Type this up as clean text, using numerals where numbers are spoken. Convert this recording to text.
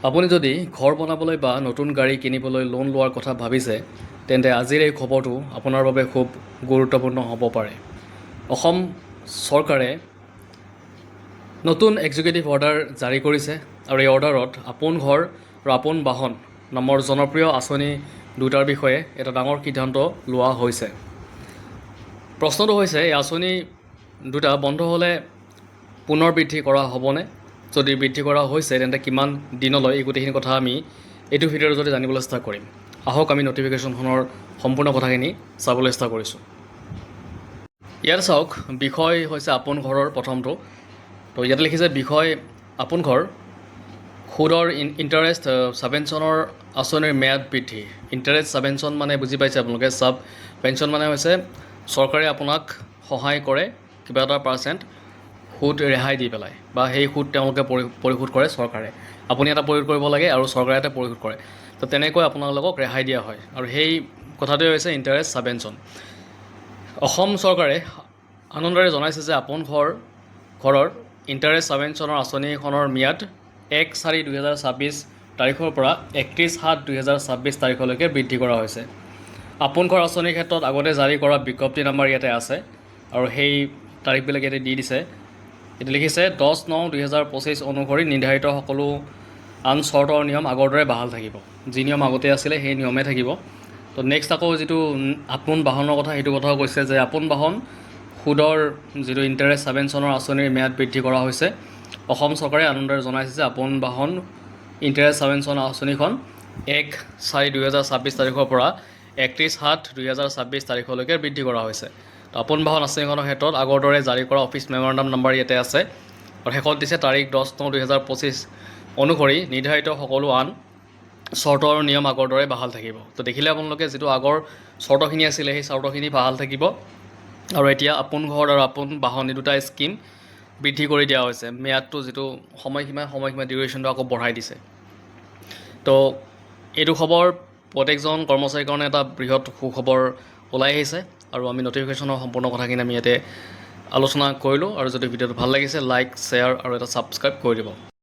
আপুনি যদি ঘৰ বনাবলৈ বা নতুন গাড়ী কিনিবলৈ লোন লোৱাৰ কথা ভাবিছে তেন্তে আজিৰ এই খবৰটো আপোনাৰ বাবে খুব গুৰুত্বপূৰ্ণ হ'ব পাৰে। অসম চৰকাৰে নতুন এক্সিকিউটিভ অৰ্ডাৰ জাৰি কৰিছে আৰু এই অৰ্ডাৰত আপোন ঘৰ আৰু আপোন বাহন নামৰ জনপ্ৰিয় আঁচনি দুটাৰ বিষয়ে এটা ডাঙৰ সিদ্ধান্ত লোৱা হৈছে। প্ৰশ্নটো হৈছে এই আঁচনি দুটা বন্ধ হ'লে পুনৰ বৃদ্ধি কৰা হ'বনে? যদি বৃদ্ধি কৰা হৈছে তেন্তে কিমান দিনলৈ এই গোটেইখিনি কথা আমি এইটো ভিডিঅ'ৰ যদি জানিবলৈ চেষ্টা কৰিম। আহক আমি নটিফিকেশ্যনখনৰ সম্পূৰ্ণ কথাখিনি চাবলৈ চেষ্টা কৰিছোঁ। ইয়াত চাওক, বিষয় হৈছে আপোন ঘৰৰ প্ৰথমটো। তো ইয়াতে লিখিছে বিষয় আপোন ঘৰ, সুদৰ ইণ্টাৰেষ্ট ছাবভেনশ্যনৰ আঁচনিৰ ম্যাদ বৃদ্ধি। ইণ্টাৰেষ্ট ছাবভেনশ্যন মানে বুজি পাইছে আপোনালোকে। ছাবভেনশ্যন মানে হৈছে চৰকাৰে আপোনাক সহায় কৰে কিবা এটা পাৰ্চেণ্ট সুদ ৰেহাই দি পেলাই, বা সেই সুদ তেওঁলোকে পৰিশোধ কৰে চৰকাৰে। আপুনি এটা পৰিশোধ কৰিব লাগে আৰু চৰকাৰে এটা পৰিশোধ কৰে। তো তেনেকৈ আপোনালোকক ৰেহাই দিয়া হয় আৰু সেই কথাটোৱে হৈছে ইণ্টাৰেষ্ট ছাবভেনশ্যন। অসম চৰকাৰে আনন্দৰে জনাইছে যে আপোন ঘৰৰ ইণ্টাৰেষ্ট ছাবভেনশ্যনৰ আঁচনিখনৰ ম্যাদ 1/4/2026 তাৰিখৰ পৰা 31/7/2026 তাৰিখলৈকে বৃদ্ধি কৰা হৈছে। আপোন ঘৰ আঁচনিৰ ক্ষেত্ৰত আগতে জাৰি কৰা বিজ্ঞপ্তি নাম্বাৰ ইয়াতে আছে আৰু সেই তাৰিখবিলাক ইয়াতে দি দিছে। এইটো লিখিছে 10/9/2025 অনুসৰি নিৰ্ধাৰিত সকলো আন চৰ্ত আৰু নিয়ম আগৰ দৰে বাহাল থাকিব। যি নিয়ম আগতে আছিলে সেই নিয়মে থাকিব। তো নেক্সট আকৌ যিটো আপোন বাহনৰ কথা, সেইটো কথাও কৈছে যে আপোন বাহন সুদৰ যিটো ইণ্টাৰেষ্ট ছাবভেনশ্যনৰ আঁচনিৰ ম্যাদ বৃদ্ধি কৰা হৈছে। অসম চৰকাৰে আনন্দৰে জনাইছে যে আপোন বাহন ইণ্টাৰেষ্ট ছাবভেনশ্যন আঁচনিখন 1/4/2026 তাৰিখৰ পৰা 31/7/2026 তাৰিখলৈকে বৃদ্ধি কৰা হৈছে। আপোন বাহন আঁচনিখনৰ ক্ষেত্ৰত আগৰ দৰে জাৰি কৰা অফিচ মেমৰেণ্ডাম নাম্বাৰ ইয়াতে আছে আৰু শেষত দিছে তাৰিখ 10/9/2025 অনুসৰি নিৰ্ধাৰিত সকলো আন চৰ্ত আৰু নিয়ম আগৰ দৰে বাহাল থাকিব। তো দেখিলে আপোনালোকে যিটো আগৰ চৰ্তখিনি আছিলে সেই চৰ্তখিনি বাহাল থাকিব আৰু এতিয়া আপোন ঘৰ আৰু আপোন বাহন এই দুটা স্কিম বৃদ্ধি কৰি দিয়া হৈছে। ম্যাদটো যিটো সময়সীমা ডিউৰেশ্যনটো আকৌ বঢ়াই দিছে। তো এইটো খবৰ প্ৰত্যেকজন কৰ্মচাৰীৰ কাৰণে এটা বৃহৎ সুখবৰ ওলাই আহিছে আৰু আমি নটিফিকেশ্যনৰ সম্পূৰ্ণ কথাখিনি আমি ইয়াতে আলোচনা কৰিলোঁ। আৰু যদি ভিডিঅ'টো ভাল লাগিছে লাইক, শ্বেয়াৰ আৰু এটা ছাবস্ক্ৰাইব কৰি দিব।